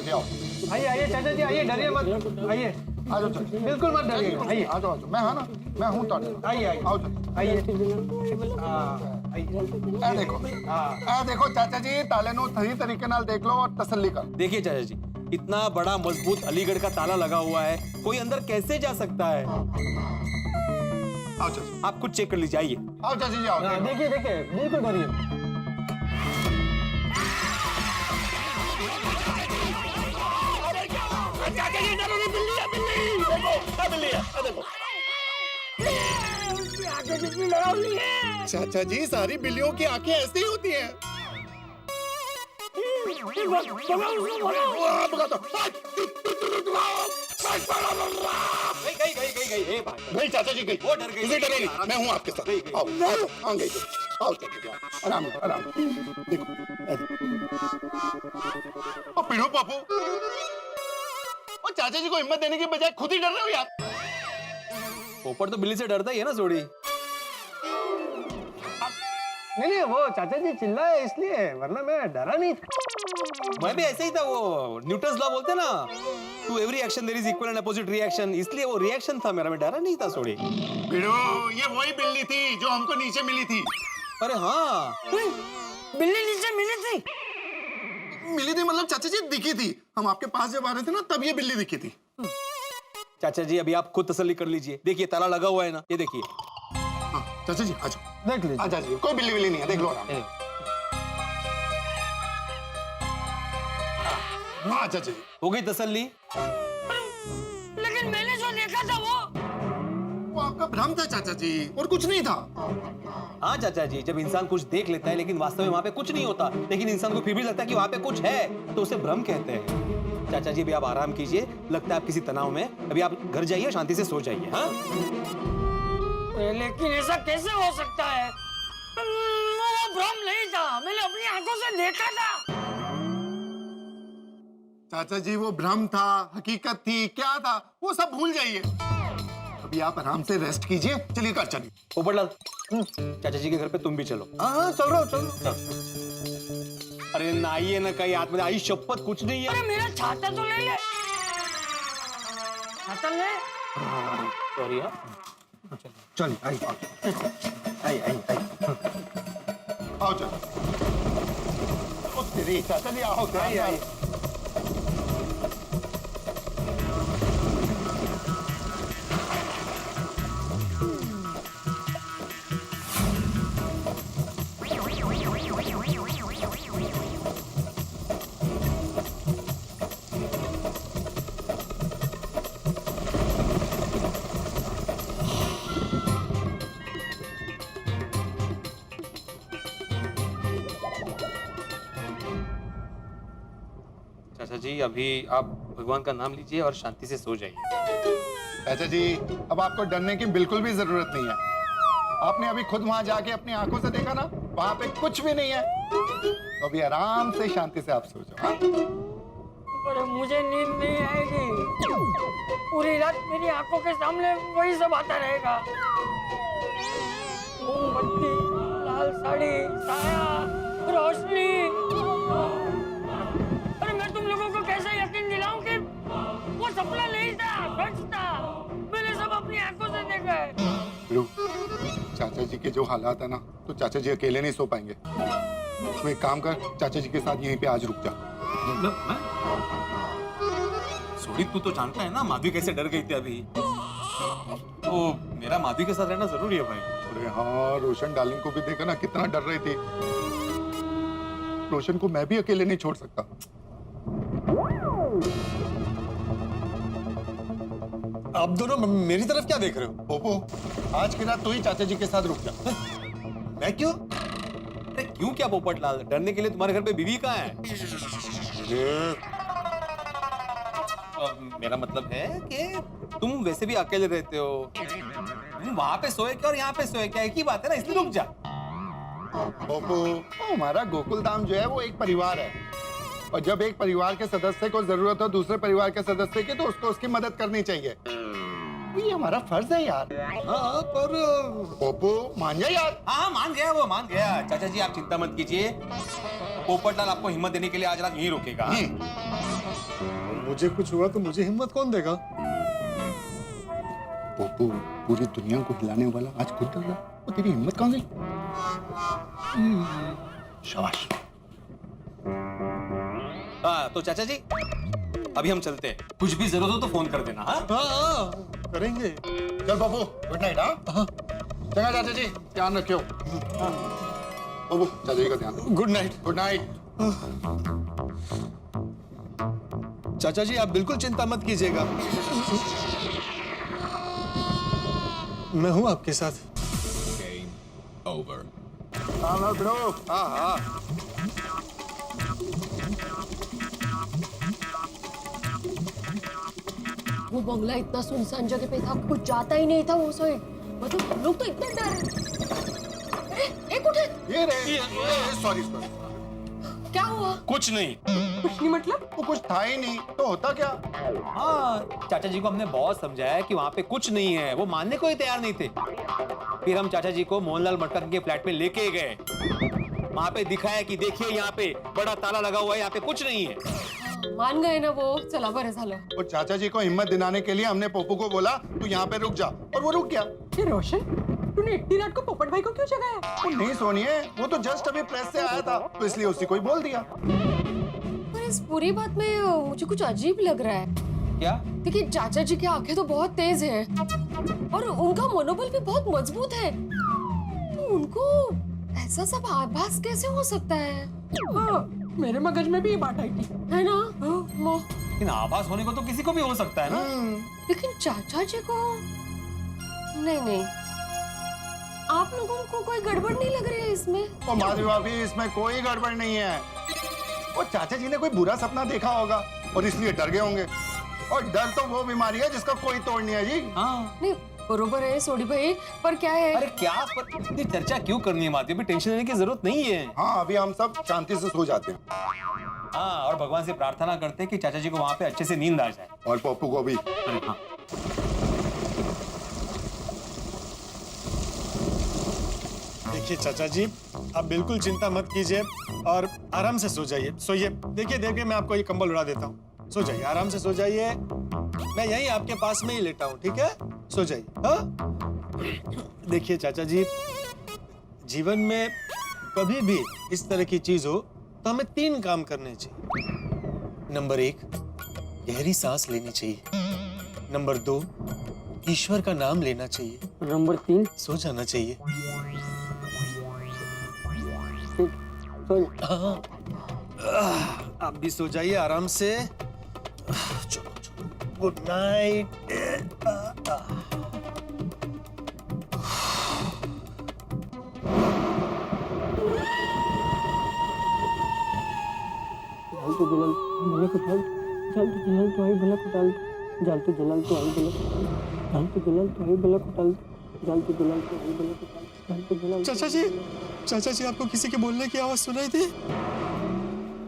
जी आओ। आइए आइए चाचा जी, आइए, डरिए मत, आइए। आ जाओ चाचा। बिल्कुल मत डरिए, आइए। आ जाओ मैं हाँ ना, मैं हूँ तो। आइए आइए, आओ चाचा। आइए। ए देखो चाचा जी, ताले नो सही तरीके नाल देख लो और तसल्ली कर। देखिए चाचा जी, इतना बड़ा मजबूत अलीगढ़ का ताला लगा हुआ है, कोई अंदर कैसे जा सकता है? आओ चाचा। आप खुद चेक कर लीजिए, आइए। आओ चाचा जी आओ। देखिए देखिए, बिल्कुल डरिए। चाचा जी, सारी बिल्लियों की आंखें ऐसी ही होती हैं। गई चाचा जी गई। वो डर गई। तुझे डरे नहीं, मैं हूँ आपके साथ। आओ आओ आओ गई। आओ चाचा जी आओ। आराम आराम। देखो ओ पिनो पापू, और चाचा जी को हिम्मत देने की बजाय खुद ही डर रहे हो यार। पोपट तो बिल्ली से डरता ही है ना सोडी। नहीं, वो चाचा जी चिल्लाए इसलिए, वरना मैं डरा नहीं था। मैं भी ऐसे ही था, वो न्यूटन्स लॉ बोलते ना, to every action there is equal and opposite reaction, इसलिए वो रिएक्शन था मेरा, मैं डरा नहीं था सोडी। पिनो, ये वही बिल्ली थी जो हमको नीचे मिली थी। अरे हाँ, बिल्ली नीचे मिली थी? मिली थी मतलब चाचा जी दिखी थी। हम आपके पास जब आ रहे थे ना, तब ये बिल्ली दिखी थी। चाचा जी अभी आप खुद तसल्ली कर लीजिए, देखिए ताला लगा हुआ है ना, ये देखिए। हाँ चाचा जी आ जाओ। देख लीजिए। आ जाइए, कोई बिल्ली विल्ली नहीं है, देख लो आराम। हाँ चाचा जी हो गई तसल्ली? लेकिन मैंने जो देखा था वो आपका भ्रम था चाचा जी, और कुछ नहीं था। हाँ चाचा जी, जब इंसान कुछ देख लेता है लेकिन वास्तव में वहाँ पे कुछ नहीं होता, लेकिन इंसान को फिर भी लगता है कि वहाँ पे कुछ है, तो उसे भ्रम कहते हैं। चाचा जी अभी आप आराम कीजिए, लगता है आप किसी तनाव में, अभी आप घर जाइए, शांति से सो जाइए। हाँ लेकिन ऐसा कैसे हो सकता है? वो भ्रम नहीं था, मैंने अपनी आंखों से देखा था। चाचा जी वो भ्रम था, हकीकत थी, क्या था वो सब भूल जाइए। अभी आप आराम से रेस्ट कीजिए। चलिए घर चलिए। पोपटलाल, चाचा जी के घर पे तुम भी चलो। हाँ चल रहा हूँ, चल। अरे नाइए ना कहीं हाथ में, आई शपथ कुछ नहीं है। अरे मेरा छाता तो ले ले। छाता ले। सॉरी हाँ। चलिए आइए आइए आइए आइए। आओ चलो। ओ तेरी चाचा जी आओ। आइए आइए। चाचा जी अभी आप भगवान का नाम लीजिए और शांति से सो जाइए। चाचा जी अब आपको डरने की बिल्कुल भी जरूरत नहीं है। आपने अभी खुद वहां जाके अपनी आंखों से देखा ना, वहां पे कुछ भी नहीं है। तो अभी आराम से शांति से आप सो जाओ। अरे मुझे नींद नहीं आएगी, पूरी रात मेरी आंखों के सामने वही सब आता रहेगा। मोमबत्ती, लाल साड़ी, साया, रोशनी। अरे मैं तुम लोगों को कैसे यकीन दिलाऊं कि वो सपना नहीं था, सच था। मैंने सब अपनी आंखों से देखा है। रुक, चाचा जी के जो हालात है ना, तो चाचा जी अकेले नहीं सो पाएंगे। तो एक काम कर, चाचा जी के साथ यहीं पे आज रुक जा। सोडी तू तो जानता है ना माधवी कैसे डर गई थी अभी, तो मेरा माधवी के साथ रहना जरूरी है भाई। अरे हाँ, रोशन डार्लिंग को भी देखा ना कितना डर रही थी। रोशन को मैं भी अकेले नहीं छोड़ सकता। आप दोनों मेरी तरफ क्या देख रहे हो? पोपो, आज की रात तू ही चाचा जी के साथ रुक जा। मैं क्यों? अरे क्यों क्या पोपटलाल, डरने के लिए तुम्हारे घर पे बीवी कहाँ है? मेरा मतलब है कि तुम वैसे भी अकेले रहते हो, तुम वहां पे सोए क्या और यहाँ पे सोए क्या, एक ही बात है ना, इसलिए रुक जा। पोपो, हमारा गोकुल धाम जो है वो एक परिवार है, और जब एक परिवार के सदस्य को जरूरत हो दूसरे परिवार के सदस्य की, तो उसको उसकी मदद करनी चाहिए। ये हमारा फर्ज है यार। हाँ पर पोपो मान जा यार। हाँ मान गया, वो मान गया। चाचा जी आप चिंता मत कीजिए, पोपटलाल आपको हिम्मत देने के लिए आज रात यहीं रुकेगा। मुझे कुछ हुआ तो मुझे हिम्मत कौन देगा? पप्पू, पूरी दुनिया को हिलाने वाला आज खुद डर रहा, वो तेरी हिम्मत कहाँ गई? शाबाश। हाँ तो चाचा जी अभी हम चलते हैं, कुछ भी जरूरत हो तो फोन कर देना। हाँ हाँ, करेंगे। चल पप्पू, गुड नाइट। हाँ चंगा चाचा जी, ध्यान रखियो। पप्पू, चाचा जी का ध्यान। Good night. Good night. चाचा जी आप बिल्कुल चिंता मत कीजिएगा, मैं हूं आपके साथ। हाँ ब्रो। हाँ हाँ। वो बंगला इतना सुनसान जगह पे था, कुछ जाता ही नहीं था वो साइड। मतलब हम लोग तो इतने डर। अरे एक उठे, ये रे, सॉरी सॉरी। क्या हुआ? कुछ नहीं। कुछ नहीं मतलब? वो कुछ था ही नहीं तो होता क्या? हाँ चाचा जी को हमने बहुत समझाया कि वहाँ पे कुछ नहीं है, वो मानने को ही तैयार नहीं थे। फिर हम चाचा जी को मोहनलाल मटका के फ्लैट में लेके गए, वहाँ पे दिखाया कि देखिए यहाँ पे बड़ा ताला लगा हुआ है, यहाँ पे कुछ नहीं है। मान गए ना वो, चला बरं झालं। वो चाचा जी को हिम्मत दिलाने के लिए हमने पप्पू को बोला तू यहाँ पे रुक जा, और वो रुक गया। ये रोशन, तूने इतनी रात को पोपट भाई को क्यों जगाया? वो नहीं सोनिए, वो तो जस्ट अभी प्रेस से आया था तो इसलिए उसी को ही बोल दिया। पर इस पूरी बात में मुझे कुछ अजीब लग रहा है। क्या? देखिए चाचा जी की आंखें तो बहुत तेज है और उनका मनोबल भी बहुत मजबूत है, तो उनको ऐसा सब आभास कैसे हो सकता है? हाँ, मेरे मगज में भी ये बात आई थी। है ना? लेकिन आभास होने को तो किसी को भी हो सकता है ना। लेकिन चाचा जी को नहीं, आप लोगों को कोई गड़बड़ नहीं लग रही है इसमें? वो माधवी भाभी, इसमें कोई गड़बड़ नहीं है। वो चाचा जी ने कोई बुरा सपना देखा होगा और इसलिए डर गए होंगे, और डर तो वो बीमारी है जिसका कोई तोड़ नहीं है जी। हाँ नहीं बरोबर है सोडी भाई, पर क्या है? अरे क्या, पर इतनी चर्चा क्यों करनी है माधवी? टेंशन लेने की जरूरत नहीं है। हाँ अभी हम सब शांति से सो जाते हैं। हाँ और भगवान से प्रार्थना करते हैं कि चाचा जी को वहाँ पे अच्छे से नींद आ जाए। और पप्पू को भी। अरे हाँ देखिए चाचा जी आप बिल्कुल चिंता मत कीजिए और आराम से सो जाइए, सोइए। देखिए मैं आपको ये कंबल उड़ा देता हूँ, सो जाइए, आराम से सो जाइए। मैं यहीं आपके पास में ही लेटा हूँ, ठीक है? सो जाइए। हाँ देखिए चाचा जी, जीवन में कभी भी इस तरह की चीज हो तो हमें 3 काम करने चाहिए। नंबर 1, गहरी सांस लेनी चाहिए। नंबर 2, ईश्वर का नाम लेना चाहिए। नंबर 3, सो जाना चाहिए। हाँ, आप भी सो जाइए आराम से। चलो गुड नाइट। चाचा जी आपको किसी के बोलने की आवाज सुनाई थी?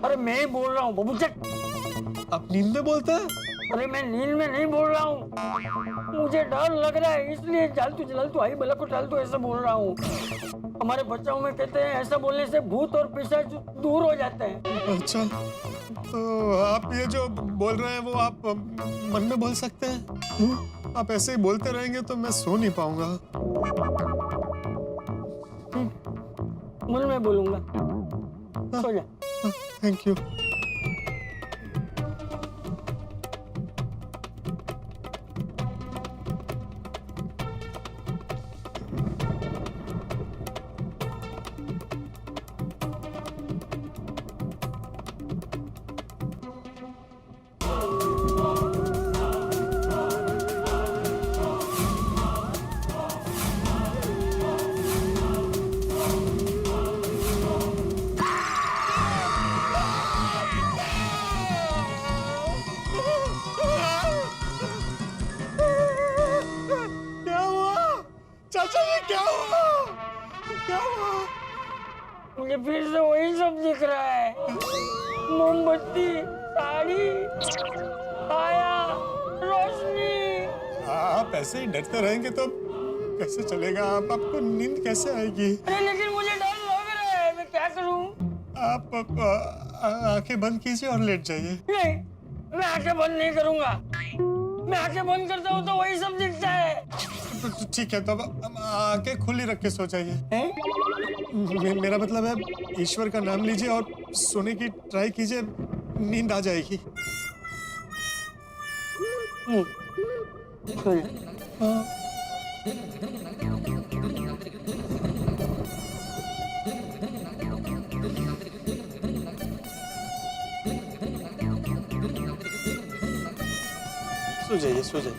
अरे मैं ही बोल रहा हूँ बबूचक। आप नींद में बोलते हैं? अरे मैं नींद में नहीं बोल रहा हूँ, मुझे डर लग रहा है इसलिए जल तू आई भला को टाल तू ऐसा बोल रहा हूँ। हमारे बच्चों में कहते हैं ऐसा बोलने से भूत और पिशाच दूर हो जाते हैं। अच्छा, तो आप ये जो बोल रहे हैं वो आप मन में बोल सकते हैं? आप ऐसे ही बोलते रहेंगे तो मैं सो नहीं पाऊंगा। मन में बोलूंगा, सो जा। Thank you. मुझे फिर से वही सब दिख रहा है, मोमबत्ती, साड़ी, साया, रोशनी। आप ऐसे ही डरते रहेंगे तो कैसे चलेगा? आपको नींद कैसे आएगी? अरे लेकिन मुझे डर लग रहा है, मैं क्या करूं? आप आंखें बंद कीजिए और लेट जाइए। नहीं, मैं आंखें बंद नहीं करूंगा। मैं आंखें बंद करता हूँ तो वही सब दिखता है। तो ठीक है, तो अब आंखें खुली रख के सो जाइए। मेरा मतलब है ईश्वर का नाम लीजिए और सोने की ट्राई कीजिए, नींद आ जाएगी। सो जाइए, सो जाइए।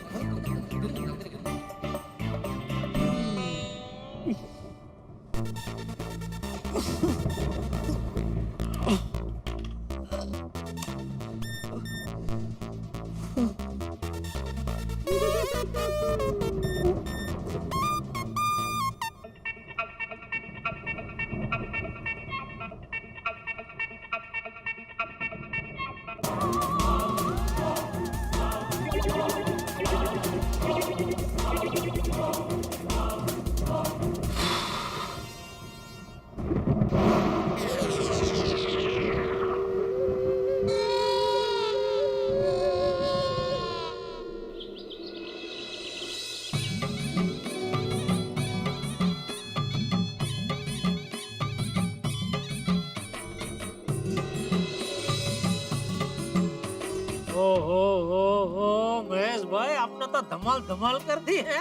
ओ महेश भाई, आपने तो धमाल धमाल कर दी है।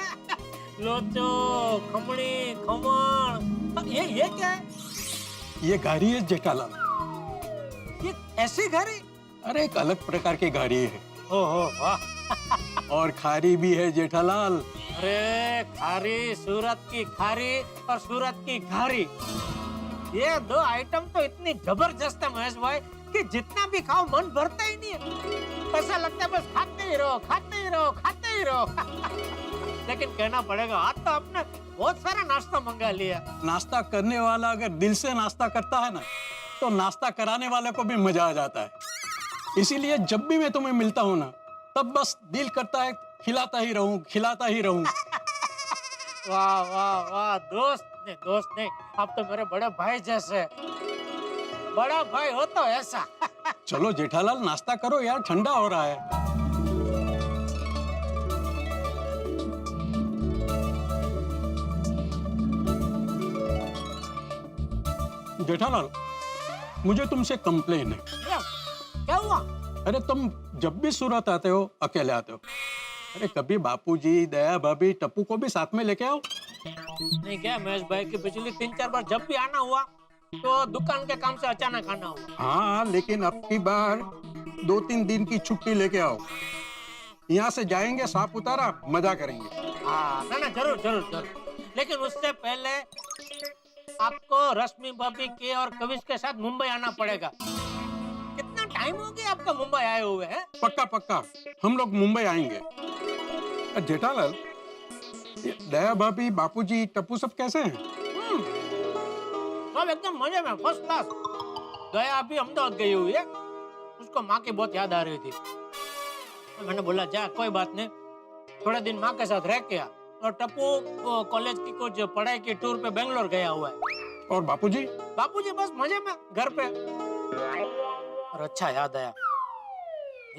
लोचो, खमणी, खमण, ये क्या है? ये गाड़ी है जेठालाल। ये ऐसी घड़ी? अरे एक अलग प्रकार की गाड़ी है। ओहो वाह। और खारी भी है जेठालाल। अरे खारी, सूरत की खारी और सूरत की घारी, ये दो आइटम तो इतनी जबरदस्त है महेश भाई कि जितना भी खाओ मन भरता ही नहीं है। ऐसा लगता है बस खाते ही रहो, खाते ही रहो, खाते ही रहो। लेकिन कहना पड़ेगा, आज तो आपने बहुत सारा नाश्ता मंगा लिया। नाश्ता करने वाला अगर दिल से नाश्ता करता है ना, तो नाश्ता कराने वाले को भी मजा आ जाता है। इसीलिए जब भी मैं तुम्हें मिलता हूँ ना, तब बस दिल करता है खिलाता ही रहूं, खिलाता ही रहूं। वाह वाह वाह, दोस्त नहीं, आप तो मेरे बड़े भाई जैसे। बड़ा भाई हो तो ऐसा। चलो जेठालाल नाश्ता करो यार, ठंडा हो रहा है। जेठालाल, मुझे तुमसे कंप्लेन है। क्या हुआ? अरे तुम जब भी सूरत आते हो अकेले आते हो। अरे कभी बापूजी, दया भाभी, टप्पू को भी साथ में लेके आओ। नहीं क्या महेश भाई की पिछली 3-4 बार जब भी आना हुआ तो दुकान के काम से अचानक आना हुआ। हाँ, लेकिन अब की बार 2-3 दिन की छुट्टी लेके आओ। यहाँ से जाएंगे सापुतारा, मजा करेंगे। हाँ ना, जरूर। लेकिन उससे पहले आपको रश्मि भाभी के और कविश के साथ मुंबई आना पड़ेगा। कितना टाइम हो गया आपका मुंबई आए हुए हैं? पक्का हम लोग मुंबई आएंगे। जेठालाल, दया भाभी, बापूजी, टप्पू सब कैसे हैं? सब एकदम मजे में, फर्स्ट क्लास। दया अभी अहमदाबाद गई हुई है, उसको माँ की बहुत याद आ रही थी। तो मैंने बोला जा कोई बात नहीं, थोड़े दिन माँ के साथ रह के आ। और टप्पू कॉलेज की कुछ पढ़ाई की टूर पे बेंगलोर गया हुआ है। और बापूजी? बापूजी बस मजे में घर पे। और अच्छा याद आया,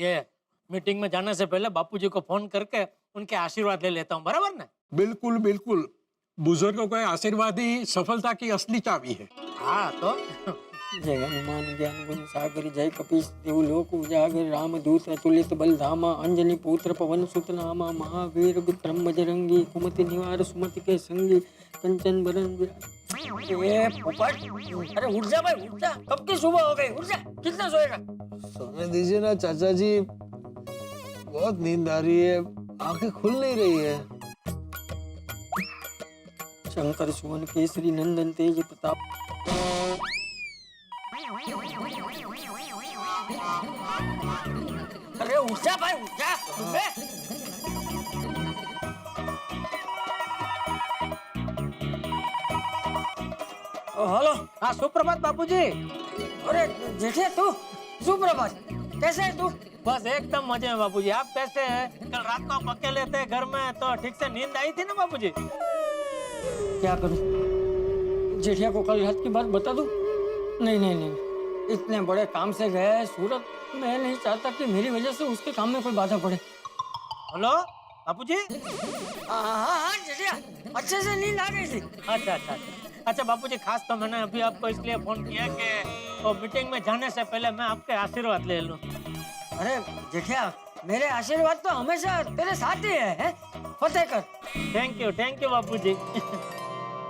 ये मीटिंग में जाने से पहले बापूजी को फोन करके उनके आशीर्वाद ले लेता हूँ, बराबर ना? बिल्कुल। बुजुर्गों का आशीर्वाद ही सफलता की असली चाबी है। हाँ तो जय हनुमान ज्ञान गुण सागर, जय कपीस देव लोक उजागर, रामदूत अतुलित बलधामा, अंजनी पुत्र पवन सुत नामा, महावीर विक्रम बजरंगी, कुमति निवार सुमति के संगी, कंचन बरन ये पोपट। अरे उठ जा भाई, उठ जा, कब की सुबह हो गई, उठ जा। कितना सोएगा? सोने दीजिए ना चाचा जी, बहुत नींद आ रही है, आंखें खुल नहीं रही है। शंकर सुवन केसरी नंदन तेज प्रताप। अरे उठ जा भाई, उठ जा। हेलो। हाँ सुप्रभात बापूजी। अरे जेठे तू, सुप्रभात, कैसे है तू? बस एकदम मजे में बापूजी, आप कैसे हैं? कल रात को आप अकेले थे घर में तो ठीक से नींद आई थी ना बापूजी? क्या करूं? जेठिया को कल रात की बात बता दूं? नहीं, इतने बड़े काम से गया है सूरत। मैं नहीं चाहता कि मेरी वजह से उसके काम में कोई बाधा पड़े। हेलो बापूजी। हाँ जटिया, अच्छे से नींद आ गई थी। अच्छा बापूजी, खास तो मैंने अभी आपको इसलिए फोन किया कि वो मीटिंग में जाने से पहले मैं आपके आशीर्वाद ले लूं। अरे जेठिया, मेरे आशीर्वाद तो हमेशा तेरे साथ ही है? फतेह कर। थैंक यू बापूजी।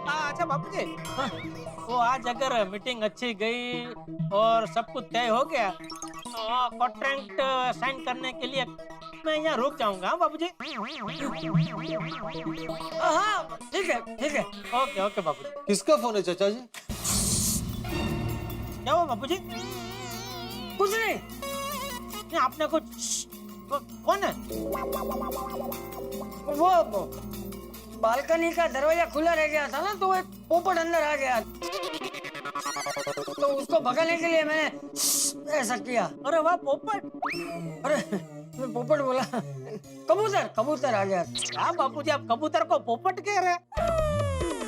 अच्छा बापूजी, वो आज अगर मीटिंग अच्छी गई और सब कुछ तय हो गया तो कॉन्ट्रैक्ट साइन करने के लिए मैं यहाँ रुक जाऊंगा। हाँ बापूजी। हाँ ठीक है। ओके बापूजी। किसका फोन है चाचा जी? क्या हुआ बापूजी? कुछ नहीं। नहीं, आपने कुछ कौन है? वो बालकनी का दरवाजा खुला रह गया था ना, तो एक पोपट अंदर आ गया, तो उसको भगाने के लिए मैंने ऐसा किया। अरे वाह पोपट। अरे मैं पोपट बोला, कबूतर आ गया। क्या बापूजी, आप कबूतर को पोपट कह रहे हैं?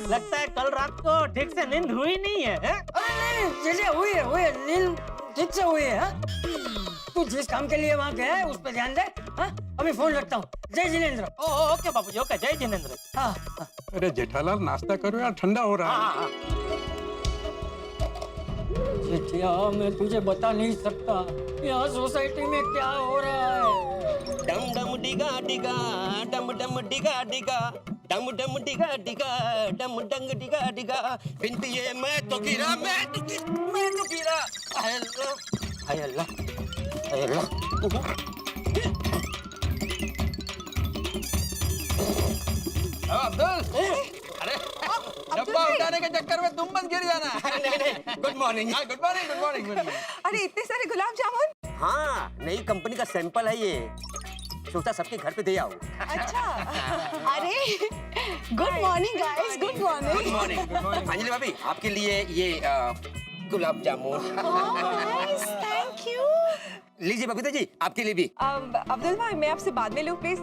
लगता है कल रात को ठीक से नींद हुई नहीं है, है? अरे नहीं, जैसे हुई है नींद ठीक से हुई है। हाँ? तू जिस काम के लिए वहाँ गया है उस पर ध्यान दे। हाँ? अभी फोन रखता हूँ। जय जिनेंद्र। ओके बापूजी, ओके। जय जिनेंद्र। हाँ। अरे जेठालाल, नाश्ता करो यार, ठंडा हो रहा है। जेठिया, मैं तुझे बता नहीं सकता यहाँ सोसाइटी में क्या हो रहा है। डम डम डिगा डिगा, डम डम डिगा डिगा, डम डम डिगा डिगा, डम डंग डिगा डिगा। बिनती ये मैं तो गिरा। हाय अल्लाह। अब्दुल, अरे डब्बा उठाने के चक्कर में तुम मत गिर जाना। नहीं, गुड मॉर्निंग। Good morning. अरे इतने सारे गुलाब जामुन। हाँ, नई कंपनी का सैंपल है ये, सोचा सबके घर पे दे आओ। अच्छा। अरे good morning guys, good good morning. Anjali भाभी, आपके लिए ये gulab jamun. Nice, thank you. लीजिए बबीता जी, आपके लिए भी। अब्दुल भाई, मैं आपसे बाद में लूं प्लीज?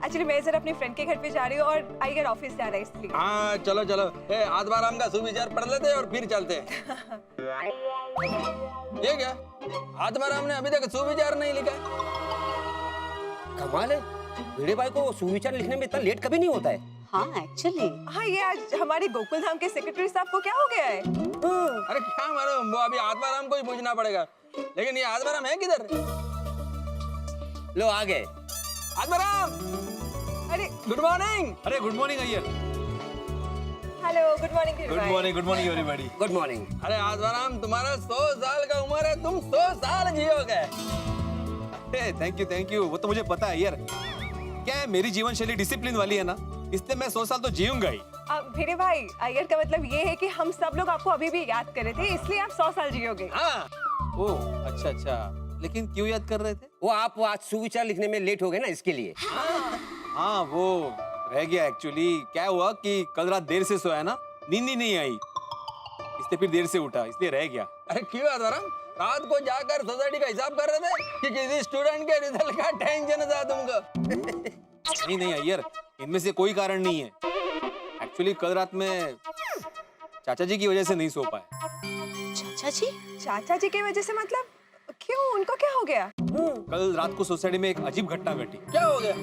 एक्चुअली मैं जरा अपने फ्रेंड के घर पे जा रही हूँ और आइगर ऑफिस जा रहा है इसलिए। हाँ चलो आत्माराम का सुविचार पढ़ लेते हैं और फिर चलते हैं। ये क्या, आत्माराम ने अभी तक सुविचार नहीं लिखा? कमाल है, भिड़े भाई को सुविचार लिखने में इतना लेट कभी नहीं होता है। हाँ एक्चुअली। हाँ, ये आज हमारे गोकुल धाम के सेक्रेटरी साहब को क्या हो गया है? अरे क्या मालूम, वो अभी आत्माराम को ही पूछना पड़ेगा। लेकिन ये आत्माराम है किधर? लो आ गए। आत्माराम, अरे गुड मॉर्निंग। अरे good morning Iyer. Hello, good morning. Good morning everybody. Good morning. अरे आत्माराम, तुम्हारा 100 साल का उम्र है, तुम 100 साल जियोगे। Thank you. वो तो मुझे पता है यार। क्या है, मेरी जीवन शैली डिसिप्लिन वाली है ना, इसलिए मैं 100 साल तो जीऊंगा ही। भिड़े भाई, आइगर का मतलब ये है कि हम सब लोग आपको अभी भी याद कर रहे थे, इसलिए आप 100 साल जियोगे। हाँ। ओह अच्छा, लेकिन क्यों याद कर रहे थे? वो आप आज सुविचार लिखने में लेट हो गए ना, इसके लिए। हाँ, वो रह गया एक्चुअली। क्या हुआ कि कल रात देर से सोया ना, नींद ही नहीं आई, इसलिए फिर देर से उठा, इसलिए रह गया। अरे क्यों आत्माराम, रात को जाकर सोसाइटी का हिसाब कर रहे थे कि किसी स्टूडेंट के रिजल्ट का टेंशन था तुमको? नहीं अय्यर, इनमें से कोई कारण नहीं है। एक्चुअली कल रात में चाचा जी की वजह से नहीं सो पाया। चाचा जी की वजह से मतलब? क्यों, उनको क्या हो गया? कल रात को सोसाइटी में एक अजीब घटना घटी। क्या हो गया?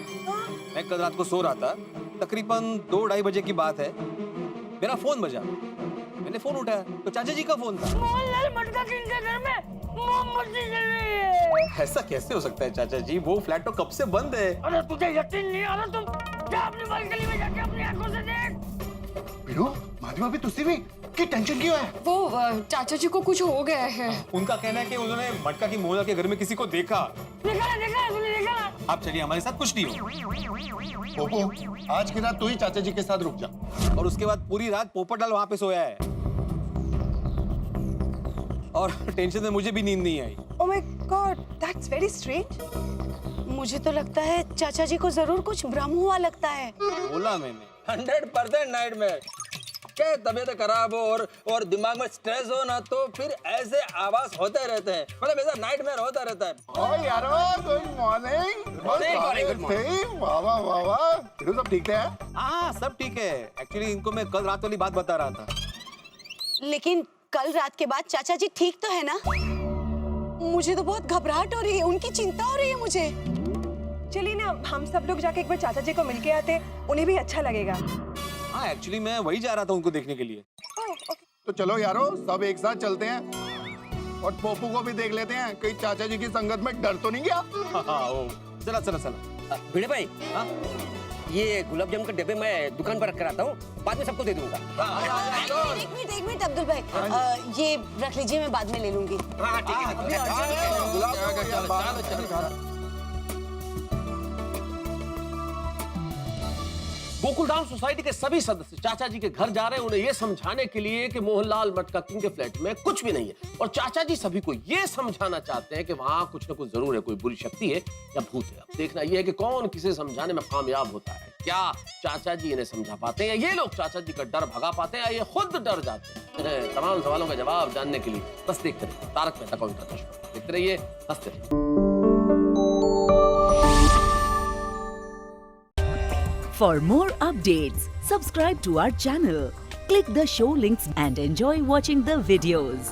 मैं कल रात को सो रहा था, तकरीबन 2-2:30 बजे की बात है। मेरा फोन बजा, मैंने फोन उठाया तो चाचा जी का फोन था। मोहनलाल मटका किंग के घर में मोमबत्ती जल रही है। ऐसा कैसे हो सकता है चाचा जी, वो फ्लैट तो कब से बंद है। अरे तुझे यकीन नहीं आ रहा? तुम क्या अपनी बालकनी में जाके अपनी आंखों से देख। भिड़ो, माधवी भाभी तुझसे भी की टेंशन क्यों है? वो चाचा जी को कुछ हो गया है। उनका कहना है कि उन्होंने मटका की मोहनलाल के घर में किसी को देखा। देखा तूने देखा ना? आप चलिए, हमारे साथ कुछ नहीं हो। पोपो, आज की रात तू ही चाचा जी के साथ रुक जा। और उसके बाद पूरी रात पोपटलाल वहाँ पे सोया है, और टेंशन में मुझे भी नींद नहीं आई। Oh my God, that's very strange. मुझे तो लगता है चाचा जी को जरूर कुछ भ्रम हुआ लगता है। बोला मैंने। 100% नाइटमेयर। क्या तबीयत खराब हो और दिमाग में स्ट्रेस हो ना, तो फिर ऐसे आवाज होते रहते हैं, मतलब ऐसा नाइटमेयर होता रहता है। ओ यारो, गुड मॉर्निंग। वाह, भिड़ो सब ठीक है? हाँ सब ठीक है। एक्चुअली इनको मैं कल रात वाली बात बता रहा था। लेकिन कल रात के बाद चाचा जी ठीक तो है ना? मुझे तो बहुत घबराहट हो रही है, उनकी चिंता हो रही है मुझे। चलिए ना हम सब लोग जाके एक बार चाचा जी को मिल के आते, उन्हें भी अच्छा लगेगा। हाँ एक्चुअली मैं वही जा रहा था उनको देखने के लिए। तो चलो यारो, सब एक साथ चलते हैं और पोपू को भी देख लेते हैं, कहीं चाचा जी की संगत में डर तो नहीं गया। चला चला चला। भिड़े भाई, हाँ ये गुलाब जामुन के डिब्बे मैं दुकान पर रख कर आता हूँ, बाद में सबको दे दूंगा। एक मिनट अब्दुल भाई, ये रख लीजिए, मैं बाद में ले लूंगी। हाँ ठीक है। गोकुलधाम सोसाइटी के सभी सदस्य चाचा जी के घर जा रहे हैं उन्हें यह समझाने के लिए कि मोहनलाल मटका किंग के फ्लैट में कुछ भी नहीं है, और चाचा जी सभी को यह समझाना चाहते हैं कि वहां कुछ न कुछ जरूर है, कोई बुरी शक्ति है या भूत है। अब देखना यह है कि कौन किसे समझाने में कामयाब होता है। क्या चाचा जी इन्हें समझा पाते हैं, ये लोग चाचा जी का डर भगा पाते हैं, या ये खुद डर जाते हैं। तमाम सवालों का जवाब जानने के लिए बस देखते रहिए तारक मेहता का उल्टा चश्मा, देखते रहिए, हंसते रहिए। For more updates, subscribe to our channel, click the show links and enjoy watching the videos.